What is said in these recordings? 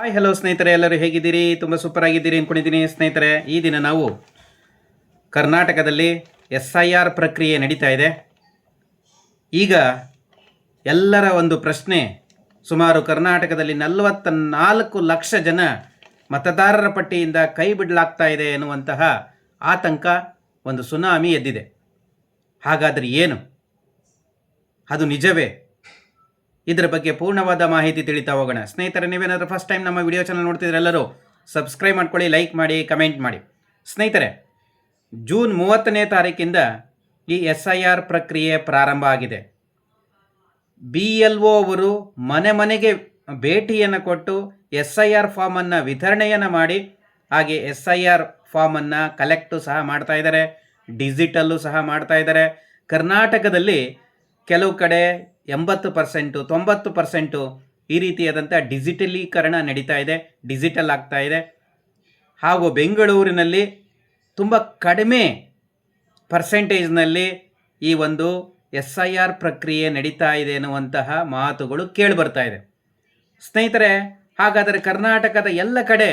Hi hello ಸ್ನೇಹಿತರೆ, ಎಲ್ಲರೂ ಹೇಗಿದ್ದೀರಿ? ತುಂಬ ಸೂಪರ್ ಆಗಿದ್ದೀರಿ ಅಂದ್ಕೊಂಡಿದ್ದೀನಿ ಸ್ನೇಹಿತರೆ. ಈ ದಿನ ನಾವು ಕರ್ನಾಟಕದಲ್ಲಿ SIR ಪ್ರಕ್ರಿಯೆ ನಡೀತಾ ಇದೆ. ಈಗ ಎಲ್ಲರ ಒಂದು ಪ್ರಶ್ನೆ, ಸುಮಾರು ಕರ್ನಾಟಕದಲ್ಲಿ 44 ಲಕ್ಷ ಜನ ಮತದಾರರ ಪಟ್ಟಿಯಿಂದ ಕೈ ಬಿಡಲಾಗ್ತಾ ಇದೆ ಎನ್ನುವಂತಹ ಆತಂಕ, ಒಂದು ಸುನಾಮಿ ಎದ್ದಿದೆ. ಹಾಗಾದರೆ ಏನು? ಅದು ನಿಜವೇ? ಇದರ ಬಗ್ಗೆ ಪೂರ್ಣವಾದ ಮಾಹಿತಿ ತಿಳಿತಾ ಹೋಗೋಣ. ಸ್ನೇಹಿತರೆ, ನೀವೇನಾದರೂ ಫಸ್ಟ್ ಟೈಮ್ ನಮ್ಮ ವಿಡಿಯೋ ಚಾನಲ್ ನೋಡ್ತಿದ್ರೆ ಎಲ್ಲರೂ ಸಬ್ಸ್ಕ್ರೈಬ್ ಮಾಡ್ಕೊಳ್ಳಿ, ಲೈಕ್ ಮಾಡಿ, ಕಮೆಂಟ್ ಮಾಡಿ. ಸ್ನೇಹಿತರೆ, ಜೂನ್ 30ನೇ ತಾರೀಕಿಂದ ಈ SIR ಪ್ರಕ್ರಿಯೆ ಪ್ರಾರಂಭ ಆಗಿದೆ. BLO ಅವರು ಮನೆ ಮನೆಗೆ ಭೇಟಿಯನ್ನು ಕೊಟ್ಟು SIR ಫಾರ್ಮನ್ನು ವಿತರಣೆಯನ್ನು ಮಾಡಿ, ಹಾಗೆ SIR ಫಾರ್ಮನ್ನು ಕಲೆಕ್ಟು ಸಹ ಮಾಡ್ತಾ ಇದ್ದಾರೆ, ಡಿಜಿಟಲ್ಲು ಸಹ ಮಾಡ್ತಾ ಇದ್ದಾರೆ. ಕರ್ನಾಟಕದಲ್ಲಿ ಕೆಲವು ಕಡೆ 80%, 90% ಈ ರೀತಿಯಾದಂಥ ಡಿಜಿಟಲೀಕರಣ ನಡೀತಾ ಇದೆ, ಡಿಜಿಟಲ್ ಆಗ್ತಾ ಇದೆ. ಹಾಗೂ ಬೆಂಗಳೂರಿನಲ್ಲಿ ತುಂಬ ಕಡಿಮೆ ಪರ್ಸೆಂಟೇಜ್ನಲ್ಲಿ ಈ ಒಂದು SIR ಪ್ರಕ್ರಿಯೆ ನಡೀತಾ ಇದೆ ಎನ್ನುವಂತಹ ಮಾತುಗಳು ಕೇಳಿಬರ್ತಾ ಇದೆ. ಸ್ನೇಹಿತರೆ, ಹಾಗಾದರೆ ಕರ್ನಾಟಕದ ಎಲ್ಲ ಕಡೆ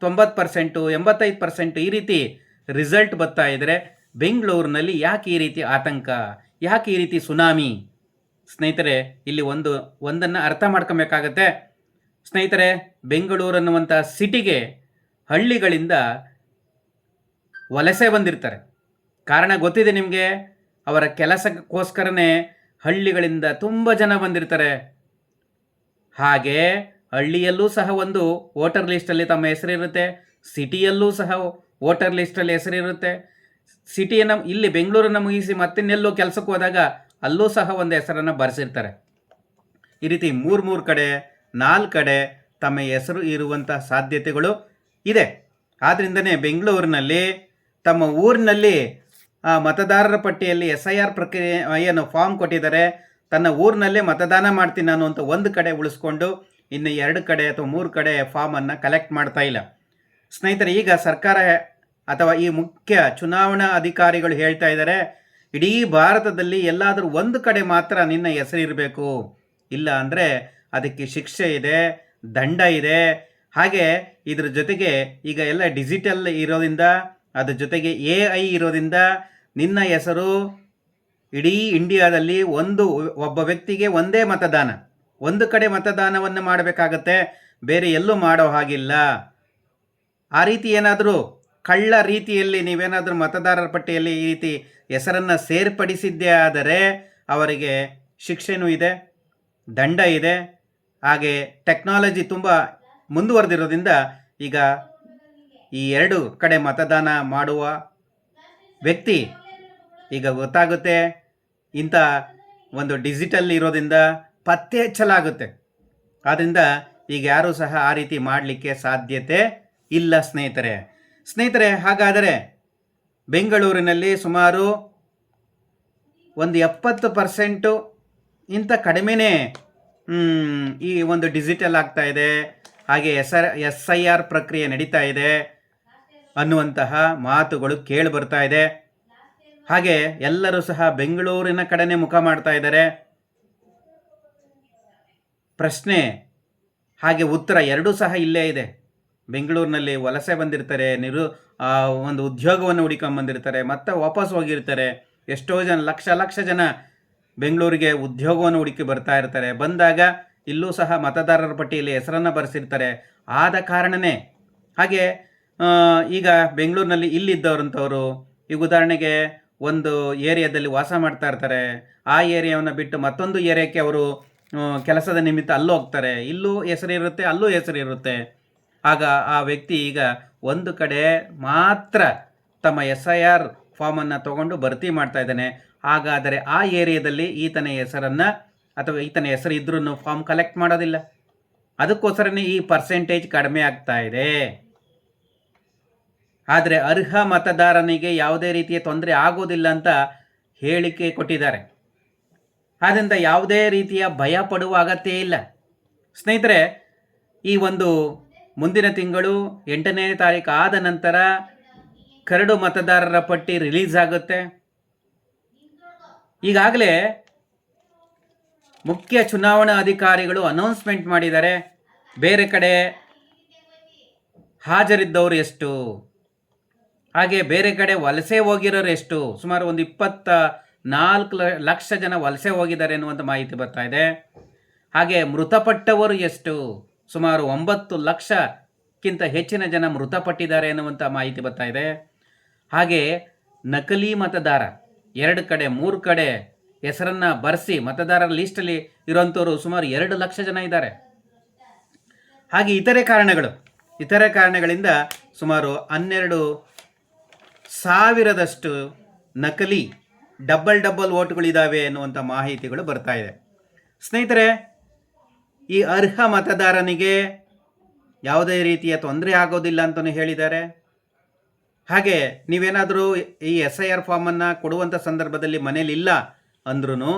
90%, 85% ಈ ರೀತಿ ರಿಸಲ್ಟ್ ಬರ್ತಾ ಇದ್ದರೆ ಬೆಂಗಳೂರಿನಲ್ಲಿ ಯಾಕೆ ಈ ರೀತಿ ಆತಂಕ, ಯಾಕೆ ಈ ರೀತಿ ಸುನಾಮಿ? ಸ್ನೇಹಿತರೆ, ಇಲ್ಲಿ ಒಂದನ್ನು ಅರ್ಥ ಮಾಡ್ಕೊಬೇಕಾಗತ್ತೆ. ಸ್ನೇಹಿತರೆ, ಬೆಂಗಳೂರು ಅನ್ನುವಂಥ ಸಿಟಿಗೆ ಹಳ್ಳಿಗಳಿಂದ ವಲಸೆ ಬಂದಿರ್ತಾರೆ. ಕಾರಣ ಗೊತ್ತಿದೆ ನಿಮಗೆ, ಅವರ ಕೆಲಸಕ್ಕೋಸ್ಕರನೇ ಹಳ್ಳಿಗಳಿಂದ ತುಂಬ ಜನ ಬಂದಿರ್ತಾರೆ. ಹಾಗೆ ಹಳ್ಳಿಯಲ್ಲೂ ಸಹ ಒಂದು ವೋಟರ್ ಲಿಸ್ಟಲ್ಲಿ ತಮ್ಮ ಹೆಸರಿರುತ್ತೆ, ಸಿಟಿಯಲ್ಲೂ ಸಹ ವೋಟರ್ ಲಿಸ್ಟಲ್ಲಿ ಹೆಸರಿರುತ್ತೆ. ಸಿಟಿಯನ್ನು ಇಲ್ಲಿ ಬೆಂಗಳೂರನ್ನು ಮುಗಿಸಿ ಮತ್ತಿನ್ನೆಲ್ಲೋ ಕೆಲಸಕ್ಕೆ ಹೋದಾಗ ಅಲ್ಲೂ ಸಹ ಒಂದು ಹೆಸರನ್ನು ಬರೆಸಿರ್ತಾರೆ. ಈ ರೀತಿ 3 ಕಡೆ 4 ಕಡೆ ತಮ್ಮ ಹೆಸರು ಇರುವಂಥ ಸಾಧ್ಯತೆಗಳು ಇದೆ. ಆದ್ದರಿಂದನೇ ಬೆಂಗಳೂರಿನಲ್ಲಿ ತಮ್ಮ ಊರಿನಲ್ಲಿ ಮತದಾರರ ಪಟ್ಟಿಯಲ್ಲಿ SIR ಪ್ರಕ್ರಿಯೆ ಏನು ಫಾರ್ಮ್ ಕೊಟ್ಟಿದ್ದಾರೆ, ತನ್ನ ಊರಿನಲ್ಲೇ ಮತದಾನ ಮಾಡ್ತೀನಿ ನಾನು ಅಂತ ಒಂದು ಕಡೆ ಉಳಿಸ್ಕೊಂಡು ಇನ್ನು 2 ಕಡೆ ಅಥವಾ 3 ಕಡೆ ಫಾರ್ಮನ್ನು ಕಲೆಕ್ಟ್ ಮಾಡ್ತಾ ಇಲ್ಲ. ಸ್ನೇಹಿತರೆ, ಈಗ ಸರ್ಕಾರ ಅಥವಾ ಈ ಮುಖ್ಯ ಚುನಾವಣಾ ಅಧಿಕಾರಿಗಳು ಹೇಳ್ತಾ ಇದ್ದಾರೆ, ಇಡೀ ಭಾರತದಲ್ಲಿ ಎಲ್ಲಾದರೂ ಒಂದು ಕಡೆ ಮಾತ್ರ ನಿನ್ನ ಹೆಸರಿರಬೇಕು, ಇಲ್ಲ ಅಂದರೆ ಅದಕ್ಕೆ ಶಿಕ್ಷೆ ಇದೆ, ದಂಡ ಇದೆ. ಹಾಗೆ ಇದ್ರ ಜೊತೆಗೆ ಈಗ ಎಲ್ಲ ಡಿಜಿಟಲ್ ಇರೋದ್ರಿಂದ, ಅದ್ರ ಜೊತೆಗೆ AI ಇರೋದ್ರಿಂದ ನಿನ್ನ ಹೆಸರು ಇಡೀ ಇಂಡಿಯಾದಲ್ಲಿ ಒಬ್ಬ ವ್ಯಕ್ತಿಗೆ ಒಂದೇ ಮತದಾನ, ಒಂದು ಕಡೆ ಮತದಾನವನ್ನು ಮಾಡಬೇಕಾಗತ್ತೆ, ಬೇರೆ ಎಲ್ಲೂ ಮಾಡೋ ಹಾಗಿಲ್ಲ. ಆ ರೀತಿ ಏನಾದರೂ ಕಳ್ಳ ರೀತಿಯಲ್ಲಿ ನೀವೇನಾದರೂ ಮತದಾರರ ಪಟ್ಟಿಯಲ್ಲಿ ಈ ರೀತಿ ಹೆಸರನ್ನು ಸೇರ್ಪಡಿಸಿದ್ದೇ ಆದರೆ ಅವರಿಗೆ ಶಿಕ್ಷೆನೂ ಇದೆ, ದಂಡ ಇದೆ. ಹಾಗೆ ಟೆಕ್ನಾಲಜಿ ತುಂಬ ಮುಂದುವರೆದಿರೋದ್ರಿಂದ ಈಗ ಈ 2 ಕಡೆ ಮತದಾನ ಮಾಡುವ ವ್ಯಕ್ತಿ ಈಗ ಗೊತ್ತಾಗುತ್ತೆ, ಇಂಥ ಒಂದು ಡಿಜಿಟಲ್ ಇರೋದ್ರಿಂದ ಪತ್ತೆ ಹಚ್ಚಲಾಗುತ್ತೆ. ಆದ್ದರಿಂದ ಈಗ ಯಾರೂ ಸಹ ಆ ರೀತಿ ಮಾಡಲಿಕ್ಕೆ ಸಾಧ್ಯತೆ ಇಲ್ಲ ಸ್ನೇಹಿತರೆ. ಹಾಗಾದರೆ ಬೆಂಗಳೂರಿನಲ್ಲಿ ಸುಮಾರು ಒಂದು 70% ಇಂಥ ಕಡಿಮೆನೇ ಈ ಒಂದು ಡಿಜಿಟಲ್ ಆಗ್ತಾ ಇದೆ, ಹಾಗೆ SIR ಪ್ರಕ್ರಿಯೆ ನಡೀತಾ ಇದೆ ಅನ್ನುವಂತಹ ಮಾತುಗಳು ಕೇಳಿ ಬರ್ತಾ ಇದೆ. ಹಾಗೆ ಎಲ್ಲರೂ ಸಹ ಬೆಂಗಳೂರಿನ ಕಡೆನೇ ಮುಖ ಮಾಡ್ತಾ ಇದ್ದಾರೆ. ಪ್ರಶ್ನೆ ಹಾಗೆ ಉತ್ತರ ಎರಡೂ ಸಹ ಇಲ್ಲೇ ಇದೆ. ಬೆಂಗಳೂರಿನಲ್ಲಿ ವಲಸೆ ಬಂದಿರ್ತಾರೆ, ಒಂದು ಉದ್ಯೋಗವನ್ನು ಹುಡುಕೊಂಬಂದಿರ್ತಾರೆ, ಮತ್ತೆ ವಾಪಸ್ ಹೋಗಿರ್ತಾರೆ. ಎಷ್ಟೋ ಜನ, ಲಕ್ಷ ಜನ ಬೆಂಗಳೂರಿಗೆ ಉದ್ಯೋಗವನ್ನು ಹುಡುಕಿ ಬರ್ತಾ ಇರ್ತಾರೆ. ಬಂದಾಗ ಇಲ್ಲೂ ಸಹ ಮತದಾರರ ಪಟ್ಟಿಯಲ್ಲಿ ಹೆಸರನ್ನು ಬರೆಸಿರ್ತಾರೆ. ಆದ ಕಾರಣವೇ ಹಾಗೆ ಈಗ ಬೆಂಗಳೂರಿನಲ್ಲಿ ಇಲ್ಲಿದ್ದವರಂಥವರು ಈಗ ಉದಾಹರಣೆಗೆ ಒಂದು ಏರಿಯಾದಲ್ಲಿ ವಾಸ ಮಾಡ್ತಾ ಇರ್ತಾರೆ, ಆ ಏರಿಯಾವನ್ನು ಬಿಟ್ಟು ಮತ್ತೊಂದು ಏರಿಯಾಕ್ಕೆ ಅವರು ಕೆಲಸದ ನಿಮಿತ್ತ ಅಲ್ಲೂ ಹೋಗ್ತಾರೆ, ಇಲ್ಲೂ ಹೆಸರಿರುತ್ತೆ, ಅಲ್ಲೂ ಹೆಸರಿರುತ್ತೆ. ಆಗ ಆ ವ್ಯಕ್ತಿ ಈಗ ಒಂದು ಕಡೆ ಮಾತ್ರ ತಮ್ಮ SIR ಫಾರ್ಮನ್ನು ತಗೊಂಡು ಭರ್ತಿ ಮಾಡ್ತಾ ಇದ್ದಾನೆ. ಹಾಗಾದರೆ ಆ ಏರಿಯಾದಲ್ಲಿ ಈತನ ಹೆಸರನ್ನು ಅಥವಾ ಈತನ ಹೆಸರು ಇದ್ರೂ ಫಾರ್ಮ್ ಕಲೆಕ್ಟ್ ಮಾಡೋದಿಲ್ಲ. ಅದಕ್ಕೋಸ್ಕರನೇ ಈ ಪರ್ಸೆಂಟೇಜ್ ಕಡಿಮೆ ಆಗ್ತಾ ಇದೆ. ಆದರೆ ಅರ್ಹ ಮತದಾರನಿಗೆ ಯಾವುದೇ ರೀತಿಯ ತೊಂದರೆ ಆಗೋದಿಲ್ಲ ಅಂತ ಹೇಳಿಕೆ ಕೊಟ್ಟಿದ್ದಾರೆ. ಆದ್ದರಿಂದ ಯಾವುದೇ ರೀತಿಯ ಭಯ ಪಡುವ ಅಗತ್ಯ ಇಲ್ಲ ಸ್ನೇಹಿತರೆ. ಈ ಒಂದು ಮುಂದಿನ ತಿಂಗಳು 8ನೇ ತಾರೀಕು ಆದ ನಂತರ ಕರಡು ಮತದಾರರ ಪಟ್ಟಿ ರಿಲೀಸ್ ಆಗುತ್ತೆ. ಈಗಾಗಲೇ ಮುಖ್ಯ ಚುನಾವಣಾ ಅಧಿಕಾರಿಗಳು ಅನೌನ್ಸ್ಮೆಂಟ್ ಮಾಡಿದ್ದಾರೆ. ಬೇರೆ ಕಡೆ ಹಾಜರಿದ್ದವರು ಎಷ್ಟು, ಹಾಗೆ ಬೇರೆ ಕಡೆ ವಲಸೆ ಹೋಗಿರೋರು ಎಷ್ಟು, ಸುಮಾರು ಒಂದು 24 ಲಕ್ಷ ಜನ ವಲಸೆ ಹೋಗಿದ್ದಾರೆ ಎನ್ನುವಂಥ ಮಾಹಿತಿ ಬರ್ತಾ ಇದೆ. ಹಾಗೆ ಮೃತಪಟ್ಟವರು ಎಷ್ಟು, ಸುಮಾರು 9 ಲಕ್ಷಕ್ಕಿಂತ ಹೆಚ್ಚಿನ ಜನ ಮೃತಪಟ್ಟಿದ್ದಾರೆ ಎನ್ನುವಂಥ ಮಾಹಿತಿ ಬರ್ತಾ ಇದೆ. ಹಾಗೆ ನಕಲಿ ಮತದಾರ 2 ಕಡೆ 3 ಕಡೆ ಹೆಸರನ್ನು ಬರೆಸಿ ಮತದಾರರ ಲೀಸ್ಟಲ್ಲಿ ಇರುವಂಥವ್ರು ಸುಮಾರು 2 ಲಕ್ಷ ಜನ ಇದ್ದಾರೆ. ಹಾಗೆ ಇತರೆ ಕಾರಣಗಳಿಂದ ಸುಮಾರು 12,000ದಷ್ಟು ನಕಲಿ ಡಬಲ್ ಓಟ್ಗಳಿದ್ದಾವೆ ಎನ್ನುವಂಥ ಮಾಹಿತಿಗಳು ಬರ್ತಾ ಇದೆ. ಸ್ನೇಹಿತರೆ, ಈ ಅರ್ಹ ಮತದಾರನಿಗೆ ಯಾವುದೇ ರೀತಿಯ ತೊಂದರೆ ಆಗೋದಿಲ್ಲ ಅಂತಲೂ ಹೇಳಿದ್ದಾರೆ. ಹಾಗೆ ನೀವೇನಾದರೂ ಈ SIR ಫಾರ್ಮನ್ನು ಕೊಡುವಂಥ ಸಂದರ್ಭದಲ್ಲಿ ಮನೇಲಿ ಇಲ್ಲ ಅಂದ್ರೂ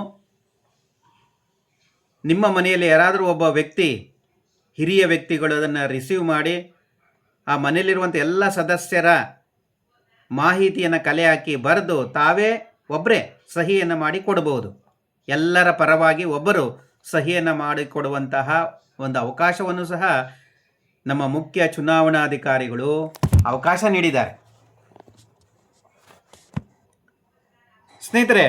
ನಿಮ್ಮ ಮನೆಯಲ್ಲಿ ಯಾರಾದರೂ ಒಬ್ಬ ವ್ಯಕ್ತಿ, ಹಿರಿಯ ವ್ಯಕ್ತಿಗಳು ಅದನ್ನು ರಿಸೀವ್ ಮಾಡಿ ಆ ಮನೆಯಲ್ಲಿರುವಂಥ ಎಲ್ಲ ಸದಸ್ಯರ ಮಾಹಿತಿಯನ್ನು ಕಲೆ ಹಾಕಿ ಬರೆದು ತಾವೇ ಒಬ್ಬರೇ ಸಹಿಯನ್ನು ಮಾಡಿ ಕೊಡಬಹುದು. ಎಲ್ಲರ ಪರವಾಗಿ ಒಬ್ಬರು ಸಹಿಯನ್ನು ಮಾಡಿಕೊಡುವಂತಹ ಒಂದು ಅವಕಾಶವನ್ನು ಸಹ ನಮ್ಮ ಮುಖ್ಯ ಚುನಾವಣಾಧಿಕಾರಿಗಳು ಅವಕಾಶ ನೀಡಿದ್ದಾರೆ. ಸ್ನೇಹಿತರೆ,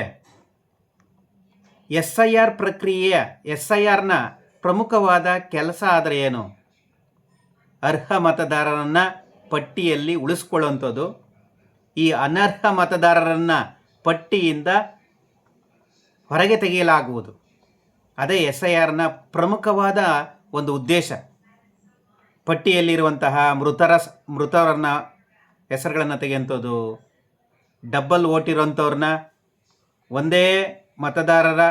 SIRನ ಪ್ರಮುಖವಾದ ಕೆಲಸ ಆದರೆ ಏನು? ಅರ್ಹ ಮತದಾರರನ್ನು ಪಟ್ಟಿಯಲ್ಲಿ ಉಳಿಸ್ಕೊಳ್ಳುವಂಥದ್ದು, ಈ ಅನರ್ಹ ಮತದಾರರನ್ನು ಪಟ್ಟಿಯಿಂದ ಹೊರಗೆ ತೆಗೆಯಲಾಗುವುದು. ಅದೇ SIRನ ಪ್ರಮುಖವಾದ ಒಂದು ಉದ್ದೇಶ. ಪಟ್ಟಿಯಲ್ಲಿರುವಂತಹ ಮೃತರನ್ನ ಹೆಸರುಗಳನ್ನು ತೆಗೆಯುವಂಥದ್ದು, ಡಬಲ್ ವೋಟ್ ಇರೋಂಥವ್ರನ್ನ ಒಂದೇ ಮತದಾರರ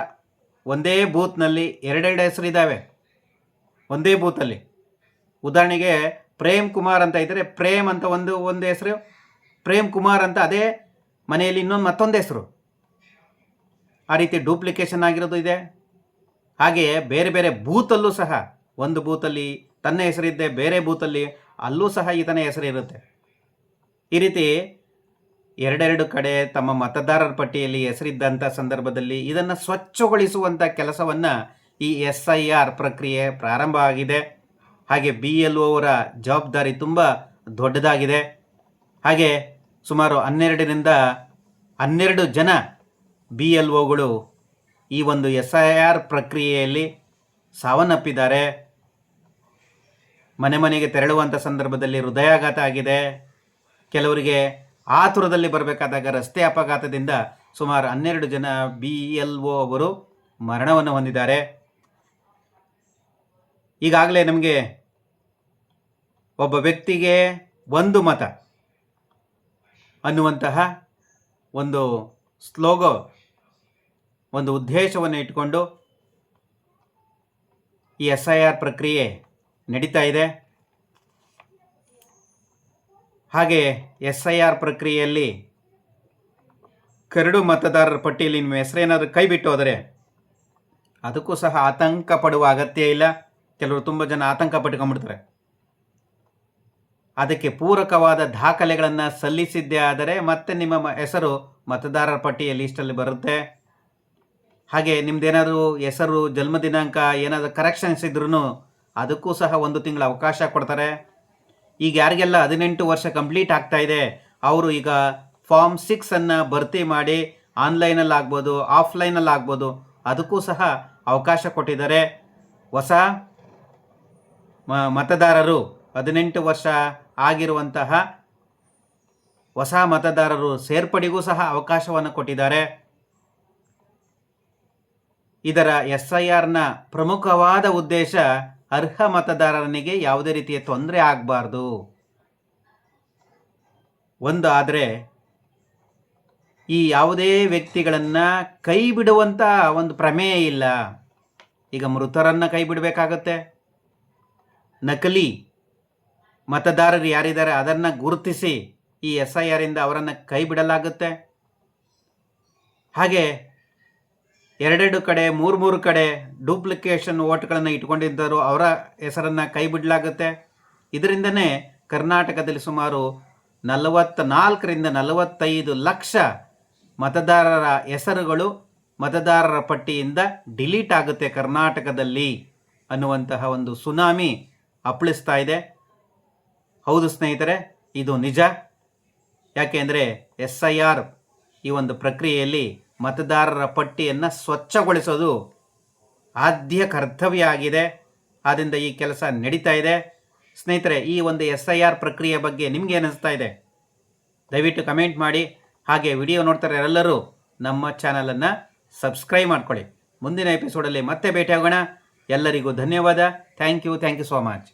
ಒಂದೇ ಬೂತ್ನಲ್ಲಿ 2 ಹೆಸರಿದ್ದಾವೆ ಒಂದೇ ಬೂತಲ್ಲಿ. ಉದಾಹರಣೆಗೆ ಪ್ರೇಮ್ ಕುಮಾರ್ ಅಂತ ಇದ್ದರೆ ಪ್ರೇಮ್ ಅಂತ ಒಂದು ಹೆಸರು, ಪ್ರೇಮ್ ಕುಮಾರ್ ಅಂತ ಅದೇ ಮನೆಯಲ್ಲಿ ಮತ್ತೊಂದು ಹೆಸರು, ಆ ರೀತಿ ಡೂಪ್ಲಿಕೇಶನ್ ಆಗಿರೋದು ಇದೆ. ಹಾಗೆಯೇ ಬೇರೆ ಬೇರೆ ಬೂತಲ್ಲೂ ಸಹ, ಒಂದು ಬೂತಲ್ಲಿ ತನ್ನ ಹೆಸರಿದ್ದೆ ಬೇರೆ ಬೂತಲ್ಲಿ ಅಲ್ಲೂ ಸಹ ಈತನ ಹೆಸರಿರುತ್ತೆ. ಈ ರೀತಿ 2 ಕಡೆ ತಮ್ಮ ಮತದಾರರ ಪಟ್ಟಿಯಲ್ಲಿ ಹೆಸರಿದ್ದಂಥ ಸಂದರ್ಭದಲ್ಲಿ ಇದನ್ನು ಸ್ವಚ್ಛಗೊಳಿಸುವಂಥ ಕೆಲಸವನ್ನು ಈ SIR ಪ್ರಕ್ರಿಯೆ ಪ್ರಾರಂಭ ಆಗಿದೆ. ಹಾಗೆ BLO ಅವರ ಜವಾಬ್ದಾರಿ ತುಂಬ ದೊಡ್ಡದಾಗಿದೆ. ಹಾಗೆ ಸುಮಾರು 12 ಜನ BLOಗಳು ಈ ಒಂದು SIR ಪ್ರಕ್ರಿಯೆಯಲ್ಲಿ ಸಾವನ್ನಪ್ಪಿದ್ದಾರೆ. ಮನೆಗೆ ತೆರಳುವಂಥ ಸಂದರ್ಭದಲ್ಲಿ ಹೃದಯಾಘಾತ ಆಗಿದೆ. ಕೆಲವರಿಗೆ ಆತುರದಲ್ಲಿ ಬರಬೇಕಾದಾಗ ರಸ್ತೆ ಅಪಘಾತದಿಂದ ಸುಮಾರು 12 ಜನ BLO ಅವರು ಮರಣವನ್ನು ಹೊಂದಿದ್ದಾರೆ. ಈಗಾಗಲೇ ನಮಗೆ ಒಬ್ಬ ವ್ಯಕ್ತಿಗೆ ಒಂದು ಮತ ಅನ್ನುವಂತಹ ಒಂದು ಸ್ಲೋಗೋ, ಒಂದು ಉದ್ದೇಶವನ್ನು ಇಟ್ಟುಕೊಂಡು ಈ SIR ಪ್ರಕ್ರಿಯೆ ನಡೀತಾ ಇದೆ. ಹಾಗೆ SIR ಪ್ರಕ್ರಿಯೆಯಲ್ಲಿ ಕರಡು ಮತದಾರರ ಪಟ್ಟಿಯಲ್ಲಿ ನಿಮ್ಮ ಹೆಸರೇನಾದರೂ ಕೈ ಬಿಟ್ಟು ಹೋದರೆ ಅದಕ್ಕೂ ಸಹ ಆತಂಕ ಪಡುವ ಅಗತ್ಯ ಇಲ್ಲ. ಕೆಲವರು ತುಂಬ ಜನ ಆತಂಕ ಪಟ್ಕೊಂಡ್ಬಿಡ್ತಾರೆ. ಅದಕ್ಕೆ ಪೂರಕವಾದ ದಾಖಲೆಗಳನ್ನು ಸಲ್ಲಿಸಿದ್ದೇ ಆದರೆ ಮತ್ತೆ ನಿಮ್ಮ ಹೆಸರು ಮತದಾರರ ಪಟ್ಟಿಯ ಲೀಸ್ಟಲ್ಲಿ ಬರುತ್ತೆ. ಹಾಗೆ ನಿಮ್ಮದೇನಾದರೂ ಹೆಸರು, ಜನ್ಮ ದಿನಾಂಕ ಏನಾದರೂ ಕರೆಕ್ಷನ್ಸ್ ಇದ್ರೂ ಅದಕ್ಕೂ ಸಹ 1 ತಿಂಗಳ ಅವಕಾಶ ಕೊಡ್ತಾರೆ. ಈಗ ಯಾರಿಗೆಲ್ಲ 18 ವರ್ಷ ಕಂಪ್ಲೀಟ್ ಆಗ್ತಾ ಇದೆ ಅವರು ಈಗ ಫಾರ್ಮ್ 6 ಭರ್ತಿ ಮಾಡಿ ಆನ್ಲೈನಲ್ಲಿ ಆಗ್ಬೋದು, ಆಫ್ಲೈನಲ್ಲಿ ಆಗ್ಬೋದು, ಅದಕ್ಕೂ ಸಹ ಅವಕಾಶ ಕೊಟ್ಟಿದ್ದಾರೆ. ಹೊಸ ಮತದಾರರು 18 ವರ್ಷ ಆಗಿರುವಂತಹ ಹೊಸ ಮತದಾರರು ಸೇರ್ಪಡೆಗೂ ಸಹ ಅವಕಾಶವನ್ನು ಕೊಟ್ಟಿದ್ದಾರೆ. ಇದರ SIRನ ಪ್ರಮುಖವಾದ ಉದ್ದೇಶ ಅರ್ಹ ಮತದಾರನಿಗೆ ಯಾವುದೇ ರೀತಿಯ ತೊಂದರೆ ಆಗಬಾರ್ದು. ಒಂದು ಆದರೆ ಈ ಯಾವುದೇ ವ್ಯಕ್ತಿಗಳನ್ನು ಕೈ ಬಿಡುವಂಥ ಒಂದು ಪ್ರಮೇಯ ಇಲ್ಲ. ಈಗ ಮೃತರನ್ನು ಕೈ ಬಿಡಬೇಕಾಗತ್ತೆ. ನಕಲಿ ಮತದಾರರು ಯಾರಿದ್ದಾರೆ ಅದನ್ನು ಗುರುತಿಸಿ ಈ SIRಯಿಂದ ಅವರನ್ನು ಕೈ ಬಿಡಲಾಗುತ್ತೆ. ಹಾಗೆ 2 ಕಡೆ 3 ಕಡೆ ಡೂಪ್ಲಿಕೇಶನ್ ವೋಟ್ಗಳನ್ನು ಇಟ್ಕೊಂಡಿದ್ದರು ಅವರ ಹೆಸರನ್ನು ಕೈ ಬಿಡಲಾಗುತ್ತೆ. ಇದರಿಂದನೇ ಕರ್ನಾಟಕದಲ್ಲಿ ಸುಮಾರು 44ರಿಂದ 45 ಲಕ್ಷ ಮತದಾರರ ಹೆಸರುಗಳು ಮತದಾರರ ಪಟ್ಟಿಯಿಂದ ಡಿಲೀಟ್ ಆಗುತ್ತೆ ಕರ್ನಾಟಕದಲ್ಲಿ ಅನ್ನುವಂತಹ ಒಂದು ಸುನಾಮಿ ಅಪ್ಪಳಿಸ್ತಾ ಇದೆ. ಹೌದು ಸ್ನೇಹಿತರೆ, ಇದು ನಿಜ. ಯಾಕೆಂದರೆ SIR ಈ ಒಂದು ಪ್ರಕ್ರಿಯೆಯಲ್ಲಿ ಮತದಾರರ ಪಟ್ಟಿಯನ್ನು ಸ್ವಚ್ಛಗೊಳಿಸೋದು ಆದ್ಯ ಕರ್ತವ್ಯ ಆಗಿದೆ. ಆದ್ದರಿಂದ ಈ ಕೆಲಸ ನಡೀತಾ ಇದೆ. ಸ್ನೇಹಿತರೆ, ಈ ಒಂದು SIR ಪ್ರಕ್ರಿಯೆ ಬಗ್ಗೆ ನಿಮಗೆ ಏನಿಸ್ತಾ ಇದೆ ದಯವಿಟ್ಟು ಕಮೆಂಟ್ ಮಾಡಿ. ಹಾಗೆ ವಿಡಿಯೋ ನೋಡ್ತಾರೆ ಎಲ್ಲರೂ ನಮ್ಮ ಚಾನಲನ್ನು ಸಬ್ಸ್ಕ್ರೈಬ್ ಮಾಡ್ಕೊಳ್ಳಿ. ಮುಂದಿನ ಎಪಿಸೋಡಲ್ಲಿ ಮತ್ತೆ ಭೇಟಿಯಾಗೋಣ. ಎಲ್ಲರಿಗೂ ಧನ್ಯವಾದ. Thank you so much.